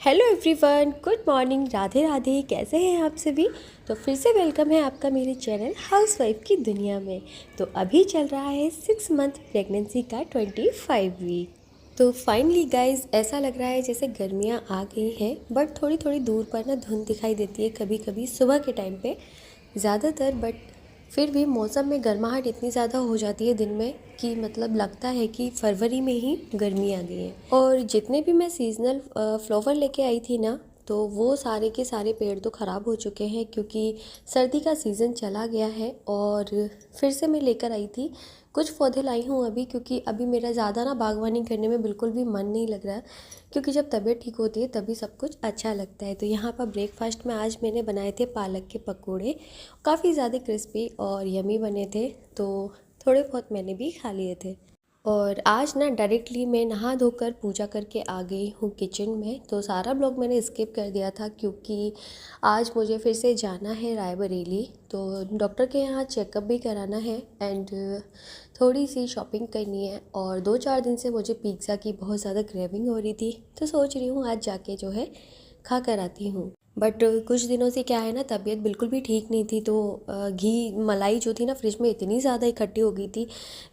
Hello everyone, good morning, Radhe Radhe. कैसे हैं आप सभी। तो फिर से वेलकम है आपका मेरे चैनल हाउसवाइफ की दुनिया में। तो अभी चल रहा है 6 मंथ प्रेगनेंसी का 25 वीक। तो फाइनली गाइस, ऐसा लग रहा है जैसे गर्मियां आ गई हैं, बट थोड़ी थोड़ी दूर पर ना धुंध दिखाई देती है कभी कभी सुबह के टाइम पे ज़्यादातर। बट फिर भी मौसम में गर्माहट इतनी ज़्यादा हो जाती है दिन में कि मतलब लगता है कि फरवरी में ही गर्मी आ गई है। और जितने भी मैं सीजनल फ्लावर लेके आई थी ना, तो वो सारे के सारे पेड़ तो ख़राब हो चुके हैं क्योंकि सर्दी का सीज़न चला गया है। और फिर से मैं लेकर आई थी, कुछ पौधे लाई हूँ अभी, क्योंकि अभी मेरा ज़्यादा ना बागवानी करने में बिल्कुल भी मन नहीं लग रहा है, क्योंकि जब तबीयत ठीक होती है तभी सब कुछ अच्छा लगता है। तो यहाँ पर ब्रेकफास्ट में आज मैंने बनाए थे पालक के पकोड़े, काफ़ी ज़्यादा क्रिस्पी और यमी बने थे, तो थोड़े बहुत मैंने भी खा लिए थे। और आज ना डायरेक्टली मैं नहा धोकर पूजा करके आ गई हूँ किचन में। तो सारा ब्लॉग मैंने स्किप कर दिया था क्योंकि आज मुझे फिर से जाना है रायबरेली, तो डॉक्टर के यहाँ चेकअप भी कराना है एंड थोड़ी सी शॉपिंग करनी है। और 2-4 दिन से मुझे पिज़्ज़ा की बहुत ज़्यादा क्रेविंग हो रही थी, तो सोच रही हूँ आज जाके जो है खा कर आती हूँ। बट कुछ दिनों से क्या है ना, तबीयत बिल्कुल भी ठीक नहीं थी, तो घी मलाई जो थी ना फ्रिज में इतनी ज़्यादा इकट्ठी हो गई थी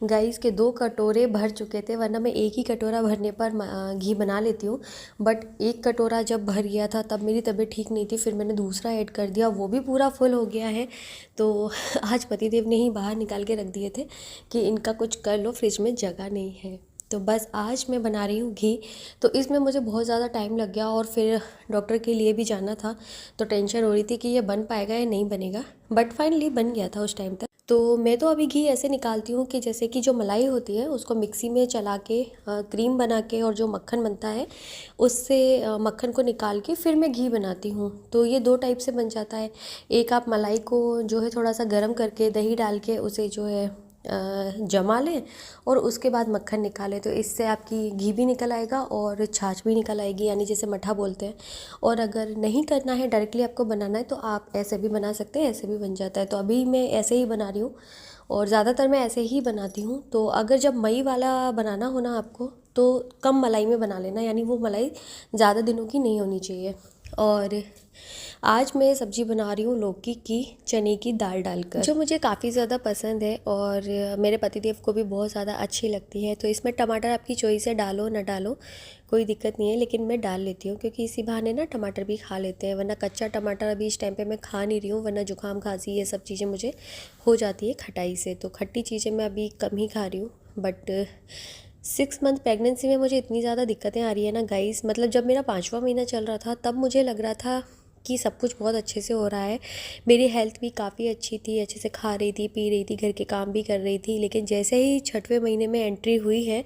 गाइस के 2 कटोरे भर चुके थे। वरना मैं एक ही कटोरा भरने पर घी बना लेती हूँ, बट एक कटोरा जब भर गया था तब मेरी तबीयत ठीक नहीं थी, फिर मैंने दूसरा ऐड कर दिया, वो भी पूरा फुल हो गया है। तो आज पतिदेव ने ही बाहर निकाल के रख दिए थे कि इनका कुछ कर लो, फ्रिज में जगह नहीं है। तो बस आज मैं बना रही हूँ घी। तो इसमें मुझे बहुत ज़्यादा टाइम लग गया और फिर डॉक्टर के लिए भी जाना था, तो टेंशन हो रही थी कि ये बन पाएगा या नहीं बनेगा। बट फाइनली बन गया था उस टाइम तक। तो मैं तो अभी घी ऐसे निकालती हूँ कि जैसे कि जो मलाई होती है उसको मिक्सी में चला के क्रीम बना के, और जो मक्खन बनता है उससे मक्खन को निकाल के फिर मैं घी बनाती हूँ। तो ये 2 टाइप से बन जाता है। एक आप मलाई को जो है थोड़ा सा गर्म करके दही डाल के उसे जो है जमा लें, और उसके बाद मक्खन निकालें, तो इससे आपकी घी भी निकल आएगा और छाछ भी निकल आएगी, यानी जैसे मट्ठा बोलते हैं। और अगर नहीं करना है, डायरेक्टली आपको बनाना है, तो आप ऐसे भी बना सकते हैं, ऐसे भी बन जाता है। तो अभी मैं ऐसे ही बना रही हूँ और ज़्यादातर मैं ऐसे ही बनाती हूँ। तो अगर जब मई वाला बनाना हो ना आपको, तो कम मलाई में बना लेना, यानी वो मलाई ज़्यादा दिनों की नहीं होनी चाहिए। और आज मैं सब्ज़ी बना रही हूँ लौकी की चने की दाल डालकर, जो मुझे काफ़ी ज़्यादा पसंद है और मेरे पतिदेव को भी बहुत ज़्यादा अच्छी लगती है। तो इसमें टमाटर आपकी चॉइस है, डालो ना डालो कोई दिक्कत नहीं है, लेकिन मैं डाल लेती हूँ क्योंकि इसी बहाने ना टमाटर भी खा लेते हैं। वरना कच्चा टमाटर अभी इस टाइम पे मैं खा नहीं रही हूँ, वरना जुकाम खांसी ये सब चीज़ें मुझे हो जाती है खटाई से, तो खट्टी चीज़ें मैं अभी कम ही खा रही हूँ। बट 6 मंथ प्रेगनेंसी में मुझे इतनी ज़्यादा दिक्कतें आ रही है ना गाइस, मतलब जब मेरा 5वां महीना चल रहा था तब मुझे लग रहा था कि सब कुछ बहुत अच्छे से हो रहा है। मेरी हेल्थ भी काफ़ी अच्छी थी, अच्छे से खा रही थी, पी रही थी, घर के काम भी कर रही थी। लेकिन जैसे ही 6वें महीने में एंट्री हुई है,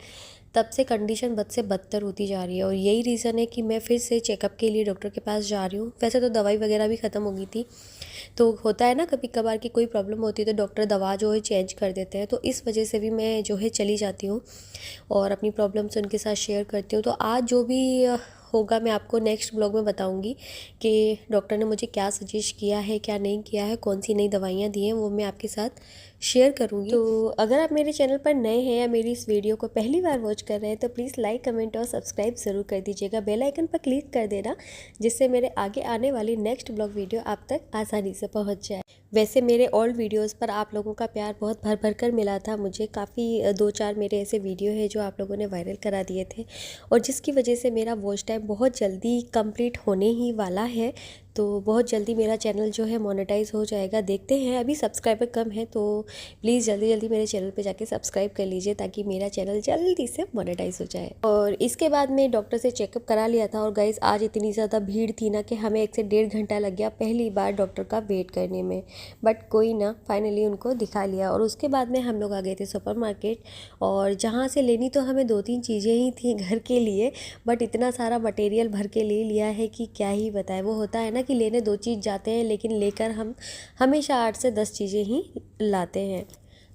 तब से कंडीशन बद से बदतर होती जा रही है। और यही रीज़न है कि मैं फिर से चेकअप के लिए डॉक्टर के पास जा रही हूँ। वैसे तो दवाई वगैरह भी ख़त्म हो गई थी, तो होता है ना कभी कभार की कोई प्रॉब्लम होती है तो डॉक्टर दवा जो है चेंज कर देते हैं, तो इस वजह से भी मैं जो है चली जाती हूँ और अपनी प्रॉब्लम्स उनके साथ शेयर करती हूँ। तो आज जो भी होगा मैं आपको नेक्स्ट ब्लॉग में बताऊंगी कि डॉक्टर ने मुझे क्या सजेस्ट किया है, क्या नहीं किया है, कौन सी नई दवाइयाँ दी हैं, वो मैं आपके साथ शेयर करूँगी। तो अगर आप मेरे चैनल पर नए हैं या मेरी इस वीडियो को पहली बार वॉच कर रहे हैं, तो प्लीज़ लाइक, कमेंट और सब्सक्राइब ज़रूर कर दीजिएगा। बेल आइकन पर क्लिक कर देना, जिससे मेरे आगे आने वाली नेक्स्ट ब्लॉग वीडियो आप तक आसानी से पहुँच जाए। वैसे मेरे ओल्ड वीडियोस पर आप लोगों का प्यार बहुत भर भर कर मिला था मुझे। काफ़ी 2-4 मेरे ऐसे वीडियो हैं जो आप लोगों ने वायरल करा दिए थे, और जिसकी वजह से मेरा वॉच टाइम बहुत जल्दी कंप्लीट होने ही वाला है। तो बहुत जल्दी मेरा चैनल जो है मोनेटाइज हो जाएगा, देखते हैं। अभी सब्सक्राइबर कम है, तो प्लीज़ जल्दी जल्दी मेरे चैनल पे जाके सब्सक्राइब कर लीजिए ताकि मेरा चैनल जल्दी से मोनेटाइज हो जाए। और इसके बाद मैं डॉक्टर से चेकअप करा लिया था। और गाइस, आज इतनी ज़्यादा भीड़ थी ना कि हमें 1 से 1.5 घंटा लग गया पहली बार डॉक्टर का वेट करने में। बट कोई ना, फाइनली उनको दिखा लिया। और उसके बाद में हम लोग आ गए थे सुपर मार्केट, और जहाँ से लेनी तो हमें 2-3 चीज़ें ही थी घर के लिए, बट इतना सारा मटेरियल भर के ले लिया है कि क्या ही बताए। वो होता है ना कि लेने 2 चीज़ जाते हैं, लेकिन लेकर हम हमेशा 8 से 10 चीज़ें ही लाते हैं।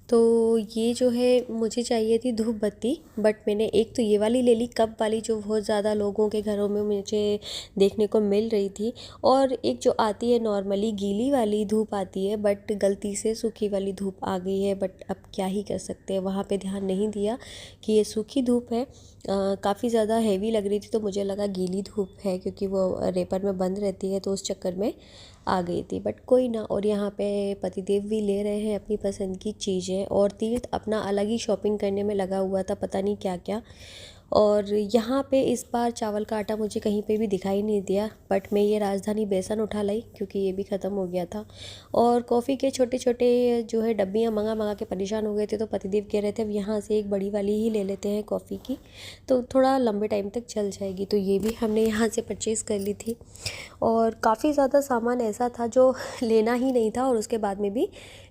तो ये जो है मुझे चाहिए थी धूप बत्ती, बट मैंने एक तो ये वाली ले ली कप वाली, जो बहुत ज़्यादा लोगों के घरों में मुझे देखने को मिल रही थी। और एक जो आती है नॉर्मली गीली वाली धूप आती है, बट गलती से सूखी वाली धूप आ गई है। बट अब क्या ही कर सकते हैं, वहाँ पे ध्यान नहीं दिया कि ये सूखी धूप है। काफ़ी ज़्यादा हैवी लग रही थी तो मुझे लगा गीली धूप है, क्योंकि वो रेपर में बंद रहती है, तो उस चक्कर में आ गई थी। बट कोई ना। और यहाँ पे पतिदेव भी ले रहे हैं अपनी पसंद की चीज़ें, और तीर्थ अपना अलग ही शॉपिंग करने में लगा हुआ था, पता नहीं क्या क्या। और यहाँ पे इस बार चावल का आटा मुझे कहीं पे भी दिखाई नहीं दिया, बट मैं ये राजधानी बेसन उठा लाई क्योंकि ये भी ख़त्म हो गया था। और कॉफ़ी के छोटे छोटे जो है डब्बियाँ मंगा मंगा के परेशान हो गए थे, तो पतिदेव कह रहे थे अब यहाँ से एक बड़ी वाली ही ले लेते हैं कॉफ़ी की, तो थोड़ा लंबे टाइम तक चल जाएगी। तो ये भी हमने यहाँ से परचेज़ कर ली थी। और काफ़ी ज़्यादा सामान ऐसा था जो लेना ही नहीं था, और उसके बाद में भी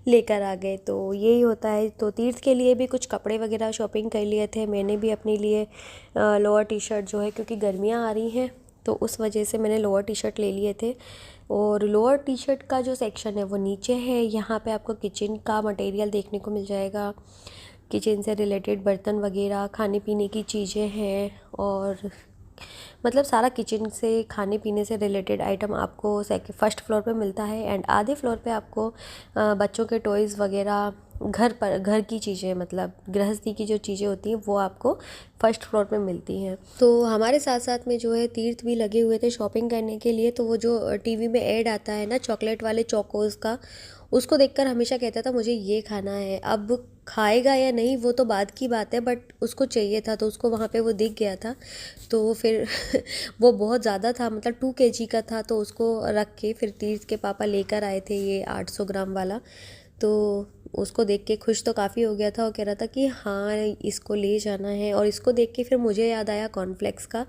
लेकर आ गए। तो यही होता है। तो तीर्थ के लिए भी कुछ कपड़े वगैरह शॉपिंग कर लिए थे। मैंने भी अपने लिए लोअर टी शर्ट जो है, क्योंकि गर्मियाँ आ रही हैं तो उस वजह से मैंने लोअर टी शर्ट ले लिए थे। और लोअर टी शर्ट का जो सेक्शन है वो नीचे है। यहाँ पे आपको किचन का मटेरियल देखने को मिल जाएगा, किचन से रिलेटेड बर्तन वगैरह, खाने पीने की चीज़ें हैं, और मतलब सारा किचन से खाने पीने से रिलेटेड आइटम आपको फर्स्ट फ्लोर पे मिलता है। एंड आधे फ्लोर पे आपको बच्चों के टॉयज़ वगैरह, घर की चीज़ें, मतलब गृहस्थी की जो चीज़ें होती हैं वो आपको फर्स्ट फ्लोर पे मिलती हैं। तो हमारे साथ साथ में जो है तीर्थ भी लगे हुए थे शॉपिंग करने के लिए। तो वो जो टीवी में ऐड आता है ना चॉकलेट वाले चोकोज़ का, उसको देखकर हमेशा कहता था मुझे ये खाना है। अब खाएगा या नहीं वो तो बाद की बात है, बट उसको चाहिए था, तो उसको वहाँ पे वो दिख गया था। तो फिर वो बहुत ज़्यादा था, मतलब 2 kg का था, तो उसको रख के फिर तीर्थ के पापा लेकर आए थे ये 800 ग्राम वाला। तो उसको देख के खुश तो काफ़ी हो गया था, और कह रहा था कि हाँ इसको ले जाना है। और इसको देख के फिर मुझे याद आया कॉर्नफ्लेक्स का,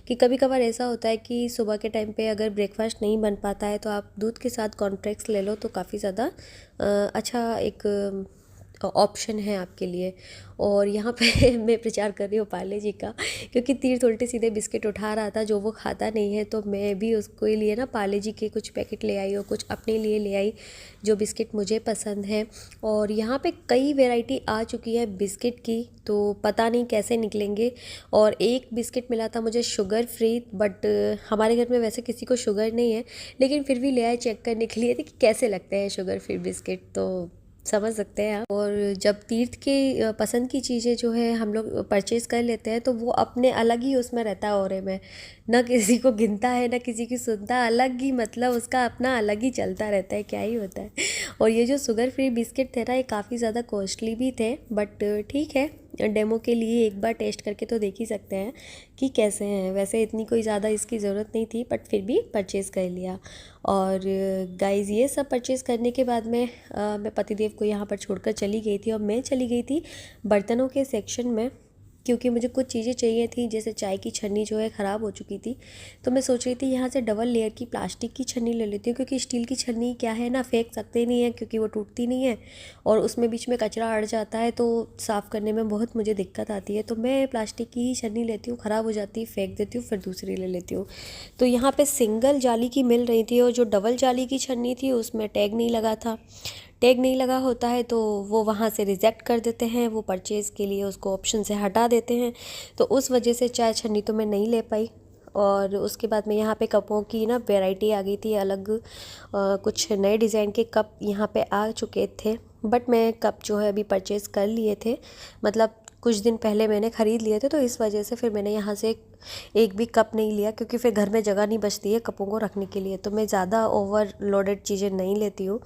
कि कभी कभार ऐसा होता है कि सुबह के टाइम पे अगर ब्रेकफास्ट नहीं बन पाता है तो आप दूध के साथ कॉर्नफ्लेक्स ले लो, तो काफ़ी ज़्यादा अच्छा एक ऑप्शन है आपके लिए। और यहाँ पे मैं प्रचार कर रही हूँ पार्ले जी का, क्योंकि तीर्थ उल्टे सीधे बिस्किट उठा रहा था जो वो खाता नहीं है, तो मैं भी उसको लिए ना पार्ले जी के कुछ पैकेट ले आई और कुछ अपने लिए ले आई जो बिस्किट मुझे पसंद है। और यहाँ पे कई वैरायटी आ चुकी है बिस्किट की, तो पता नहीं कैसे निकलेंगे। और एक बिस्किट मिला था मुझे शुगर फ्री, बट हमारे घर में वैसे किसी को शुगर नहीं है, लेकिन फिर भी ले आए चेक करने के लिए कि कैसे लगते हैं शुगर फ्री बिस्किट, तो समझ सकते हैं आप। और जब तीर्थ के पसंद की चीज़ें जो है हम लोग परचेज़ कर लेते हैं, तो वो अपने अलग ही उसमें रहता है, और में ना किसी को गिनता है ना किसी की सुनता, अलग ही, मतलब उसका अपना अलग ही चलता रहता है, क्या ही होता है। और ये जो शुगर फ्री बिस्किट थे ना, ये काफ़ी ज़्यादा कॉस्टली भी थे, बट ठीक है, डेमो के लिए एक बार टेस्ट करके तो देख ही सकते हैं कि कैसे हैं। वैसे इतनी कोई ज़्यादा इसकी ज़रूरत नहीं थी, बट फिर भी परचेज़ कर लिया। और गाइज़ ये सब परचेज़ करने के बाद में मैं पतिदेव को यहाँ पर छोड़कर चली गई थी, और मैं चली गई थी बर्तनों के सेक्शन में, क्योंकि मुझे कुछ चीज़ें चाहिए थी। जैसे चाय की छन्नी जो है ख़राब हो चुकी थी, तो मैं सोच रही थी यहाँ से डबल लेयर की प्लास्टिक की छन्नी ले लेती हूँ, क्योंकि स्टील की छन्नी क्या है ना, फेंक सकते नहीं है क्योंकि वो टूटती नहीं है, और उसमें बीच में कचरा अड़ जाता है, तो साफ़ करने में बहुत मुझे दिक्कत आती है। तो मैं प्लास्टिक की ही छन्नी लेती हूँ, ख़राब हो जाती है फेंक देती हूँ, फिर दूसरी ले लेती हूँ। तो यहाँ पर सिंगल जाली की मिल रही थी, और जो डबल जाली की छन्नी थी उसमें टैग नहीं लगा था। टैग नहीं लगा होता है तो वो वहाँ से रिजेक्ट कर देते हैं, वो परचेज़ के लिए उसको ऑप्शन से हटा देते हैं। तो उस वजह से चाय छन्नी तो मैं नहीं ले पाई। और उसके बाद में यहाँ पे कपों की ना वैरायटी आ गई थी अलग, कुछ नए डिज़ाइन के कप यहाँ पे आ चुके थे, बट मैं कप जो है अभी परचेज़ कर लिए थे, मतलब कुछ दिन पहले मैंने ख़रीद लिए थे, तो इस वजह से फिर मैंने यहाँ से एक भी कप नहीं लिया, क्योंकि फिर घर में जगह नहीं बचती है कपों को रखने के लिए। तो मैं ज़्यादा ओवरलोडेड चीज़ें नहीं लेती हूँ,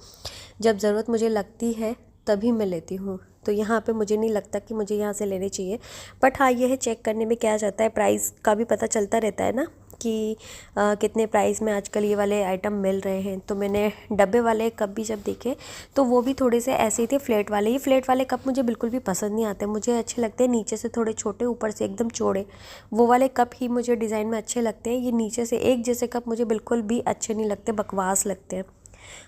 जब ज़रूरत मुझे लगती है तभी मैं लेती हूँ। तो यहाँ पे मुझे नहीं लगता कि मुझे यहाँ से लेने चाहिए, बट हाँ ये है चेक करने में क्या जाता है, प्राइस का भी पता चलता रहता है ना कि कितने प्राइस में आजकल ये वाले आइटम मिल रहे हैं। तो मैंने डब्बे वाले कप भी जब देखे तो वो भी थोड़े से ऐसे ही थे, फ्लैट वाले। ये फ्लैट वाले कप मुझे बिल्कुल भी पसंद नहीं आते, मुझे अच्छे लगते हैं नीचे से थोड़े छोटे ऊपर से एकदम चौड़े, वो वाले कप ही मुझे डिज़ाइन में अच्छे लगते हैं। ये नीचे से एक जैसे कप मुझे बिल्कुल भी अच्छे नहीं लगते, बकवास लगते हैं।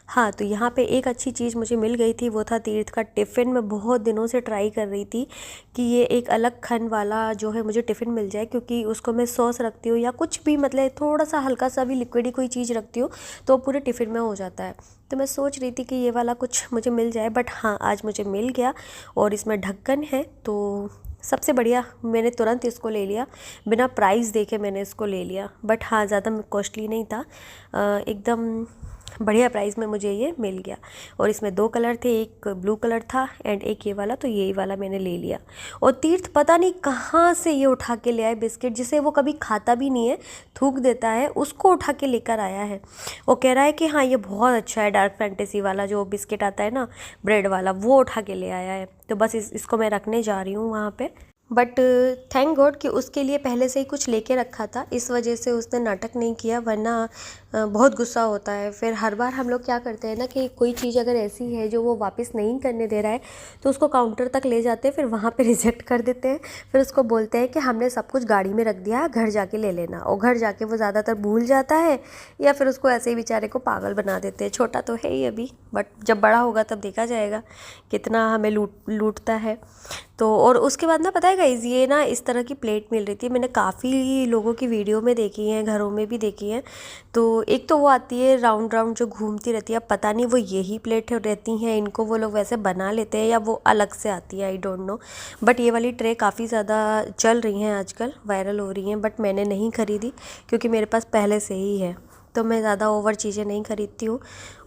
हाँ, तो यहाँ पे एक अच्छी चीज़ मुझे मिल गई थी, वो था तीर्थ का टिफ़िन। मैं बहुत दिनों से ट्राई कर रही थी कि ये एक अलग खन वाला जो है मुझे टिफ़िन मिल जाए, क्योंकि उसको मैं सॉस रखती हूँ या कुछ भी, मतलब थोड़ा सा हल्का सा भी लिक्विड ही कोई चीज़ रखती हूँ तो पूरे टिफ़िन में हो जाता है। तो मैं सोच रही थी कि ये वाला कुछ मुझे मिल जाए, बट हाँ, आज मुझे मिल गया और इसमें ढक्कन है, तो सबसे बढ़िया। मैंने तुरंत इसको ले लिया, बिना प्राइस देखे मैंने इसको ले लिया। बट हाँ, ज़्यादा कॉस्टली नहीं था, एकदम बढ़िया प्राइस में मुझे ये मिल गया। और इसमें 2 कलर थे, एक ब्लू कलर था एंड एक ये वाला, तो यही वाला मैंने ले लिया। और तीर्थ पता नहीं कहाँ से ये उठा के ले आए बिस्किट, जिसे वो कभी खाता भी नहीं है, थूक देता है, उसको उठा के लेकर आया है। वो कह रहा है कि हाँ ये बहुत अच्छा है, डार्क फैंटेसी वाला जो बिस्किट आता है ना, ब्रेड वाला, वो उठा के ले आया है। तो बस इसको मैं रखने जा रही हूँ वहाँ पे। बट थैंक गॉड कि उसके लिए पहले से ही कुछ लेके रखा था, इस वजह से उसने नाटक नहीं किया, वरना बहुत गुस्सा होता है। फिर हर बार हम लोग क्या करते हैं ना कि कोई चीज़ अगर ऐसी है जो वो वापस नहीं करने दे रहा है, तो उसको काउंटर तक ले जाते हैं, फिर वहाँ पे रिजेक्ट कर देते हैं। फिर उसको बोलते हैं कि हमने सब कुछ गाड़ी में रख दिया है, घर जाके ले लेना। और घर जाके वो ज़्यादातर भूल जाता है, या फिर उसको ऐसे ही बेचारे को पागल बना देते हैं। छोटा तो है ही अभी, बट जब बड़ा होगा तब देखा जाएगा कितना हमें लूटता है। तो और उसके बाद ना, पता है गाइस, ये ना इस तरह की प्लेट मिल रही थी, मैंने काफ़ी लोगों की वीडियो में देखी है, घरों में भी देखी है। तो एक तो वो आती है राउंड राउंड जो घूमती रहती है, पता नहीं वो यही प्लेट रहती हैं, इनको वो लोग वैसे बना लेते हैं या वो अलग से आती है, आई डोंट नो। बट ये वाली ट्रे काफ़ी ज़्यादा चल रही हैं आजकल, वायरल हो रही हैं, बट मैंने नहीं ख़रीदी क्योंकि मेरे पास पहले से ही है। तो मैं ज़्यादा ओवर चीज़ें नहीं ख़रीदती हूँ,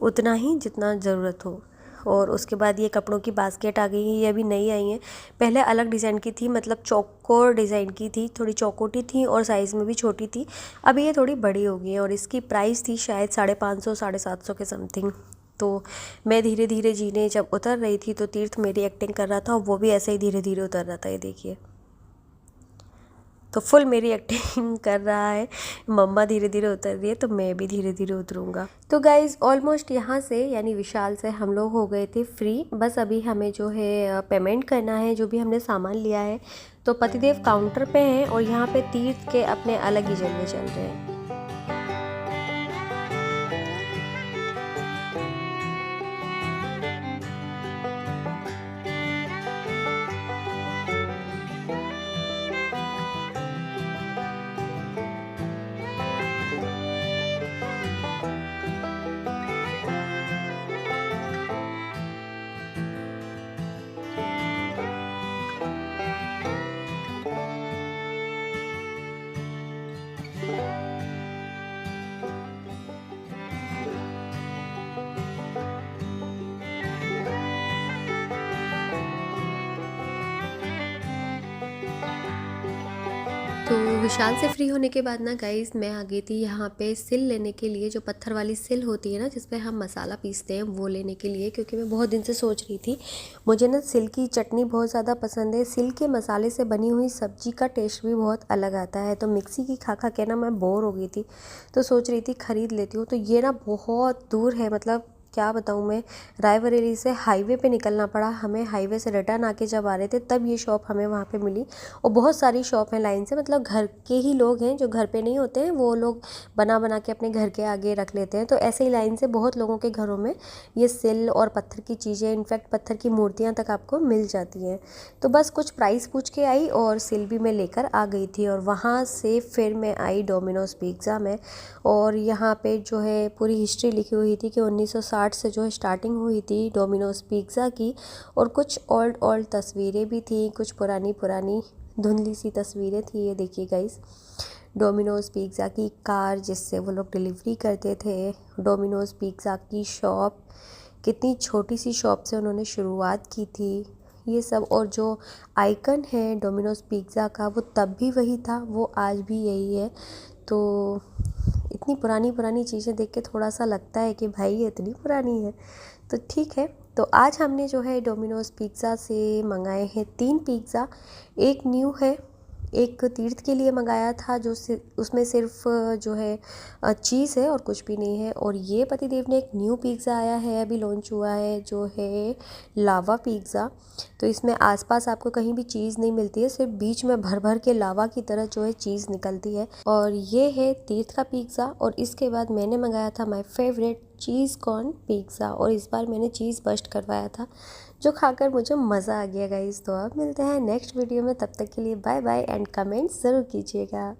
उतना ही जितना ज़रूरत हो। और उसके बाद ये कपड़ों की बास्केट आ गई है, ये अभी नई आई हैं। पहले अलग डिज़ाइन की थी, मतलब चौकोर डिज़ाइन की थी, थोड़ी चौकोटी थी और साइज़ में भी छोटी थी। अभी ये थोड़ी बड़ी हो गई है और इसकी प्राइस थी शायद 550 750 के समथिंग। तो मैं धीरे धीरे जीने जब उतर रही थी, तो तीर्थ मेरी एक्टिंग कर रहा था और वो भी ऐसे ही धीरे धीरे उतर रहा था, ये देखिए। तो फुल मेरी एक्टिंग कर रहा है, मम्मा धीरे धीरे उतर रही है तो मैं भी धीरे धीरे उतरूँगा। तो गाइज़ ऑलमोस्ट यहाँ से यानी विशाल से हम लोग हो गए थे फ्री। बस अभी हमें जो है पेमेंट करना है, जो भी हमने सामान लिया है। तो पतिदेव काउंटर पे हैं और यहाँ पे तीर्थ के अपने अलग ही जलवे चल रहे हैं। तो विशाल से फ्री होने के बाद ना गाइज़, मैं आ गई थी यहाँ पे सिल लेने के लिए, जो पत्थर वाली सिल होती है ना जिस पे हम मसाला पीसते हैं, वो लेने के लिए। क्योंकि मैं बहुत दिन से सोच रही थी, मुझे ना सिल की चटनी बहुत ज़्यादा पसंद है। सिल के मसाले से बनी हुई सब्जी का टेस्ट भी बहुत अलग आता है। तो मिक्सी की खा खा के ना मैं बोर हो गई थी, तो सोच रही थी ख़रीद लेती हूँ। तो ये ना बहुत दूर है, मतलब क्या बताऊँ मैं, रायबरेली से हाईवे पे निकलना पड़ा हमें। हाईवे से रिटर्न आके जब आ रहे थे तब ये शॉप हमें वहाँ पे मिली। और बहुत सारी शॉप हैं लाइन से, मतलब घर के ही लोग हैं, जो घर पे नहीं होते हैं वो लोग बना बना के अपने घर के आगे रख लेते हैं। तो ऐसे ही लाइन से बहुत लोगों के घरों में ये सिल और पत्थर की चीज़ें, इनफैक्ट पत्थर की मूर्तियाँ तक आपको मिल जाती हैं। तो बस कुछ प्राइस पूछ के आई और सिल भी मैं लेकर आ गई थी। और वहाँ से फिर मैं आई डोमिनोज़ पिज़्ज़ा में। और यहाँ पे जो है पूरी हिस्ट्री लिखी हुई थी कि 1960 से जो है स्टार्टिंग हुई थी डोमिनोज़ पिज़्ज़ा की। और कुछ ओल्ड तस्वीरें भी थी, कुछ पुरानी पुरानी धुंधली सी तस्वीरें थी। ये देखिए गाइस, डोमिनोज़ पिज़्ज़ा की कार जिससे वो लोग डिलीवरी करते थे, डोमिनोज़ पिज़्ज़ा की शॉप, कितनी छोटी सी शॉप से उन्होंने शुरुआत की थी, ये सब। और जो आइकन है डोमिनोज़ पिज़्ज़ा का, वो तब भी वही था, वो आज भी यही है। तो इतनी पुरानी पुरानी चीज़ें देख के थोड़ा सा लगता है कि भाई ये इतनी पुरानी है। तो ठीक है, तो आज हमने जो है डोमिनोज़ पिज़्ज़ा से मंगाए हैं 3 पिज़्ज़ा। एक न्यू है, एक तीर्थ के लिए मंगाया था जो उसमें सिर्फ जो है चीज़ है और कुछ भी नहीं है। और ये पतिदेव ने एक न्यू पिज़्ज़ा आया है, अभी लॉन्च हुआ है, जो है लावा पिज़्ज़ा। तो इसमें आसपास आपको कहीं भी चीज़ नहीं मिलती है, सिर्फ बीच में भर भर के लावा की तरह जो है चीज़ निकलती है। और ये है तीर्थ का पिज़्ज़ा। और इसके बाद मैंने मंगाया था my favourite cheese corn pizza, और इस बार मैंने चीज़ बस्ट करवाया था, जो खाकर मुझे मज़ा आ गया गाइस। तो अब मिलते हैं नेक्स्ट वीडियो में, तब तक के लिए बाय बाय एंड कमेंट्स ज़रूर कीजिएगा।